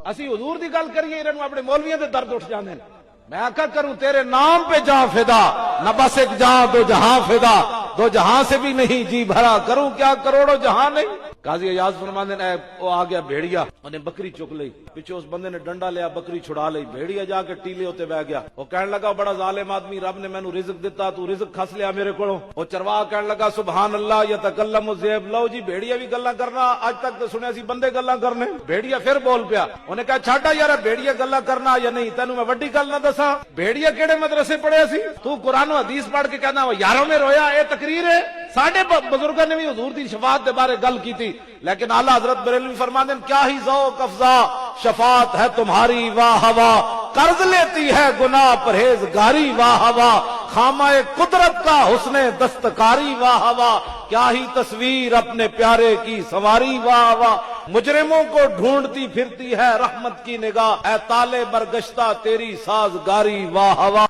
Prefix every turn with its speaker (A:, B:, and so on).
A: اسی حضور دی گل کریے انہوں اپنے مولویوں دے درد اٹھ جاندے ہیں۔ میں آقا کروں تیرے نام پہ جہاں فدا، نہ بس ایک جہاں دو جہاں فدا، دو جہاں سے بھی نہیں جی بھرا، کروں کیا کروڑوں جہاں نہیں۔ قاضی ایاز فرماندے نے وہ آ گیا بھیڑیا، انہیں بکری چک لئی، پیچھے اس بندے نے ڈنڈا لیا، بکری چھڑا لئی، بھیڑیا جا کے ٹیلے ہوتے بہ گیا۔ وہ کہنے لگا بڑا ظالم آدمی، رب نے مینوں رزق دیتا، تو رزق کھس لیا میرے کولوں۔ وہ چرواہ کہنے لگا سبحان اللہ یتکلم الذئب، لو جی بھیڑیا بھی گلاں کرنا، اج تک تو سنیا سی بندے گلاں کرنے۔ بھیڑیا پھر بول پیا، انہیں کہا چھاٹا یار بھیڑیا گلاں کرنا یا نہیں، تینوں میں وڈی گل نہ دساں، بھیڑیا کیڑے مدرسے پڑھیا سی، تو قرآن و حدیث پڑھ کے کہنا وہ یاروں میں رویا، اے تقریر ہے۔ ساڈے بزرگاں نے بھی حضور دی شفاعت دے بارے گل کی تھی، لیکن اعلیٰ حضرت بریلوی فرماتے ہیں کیا ہی ذوق افزا شفاعت ہے تمہاری واہ واہ، قرض لیتی ہے گناہ پرہیزگاری واہ واہ، خامہ قدرت کا حسن دستکاری واہ واہ، کیا ہی تصویر اپنے پیارے کی سنواری واہ واہ، مجرموں کو ڈھونڈتی پھرتی ہے رحمت کی نگاہ، اے طالع برگشتہ تیری سازگاری واہ واہ۔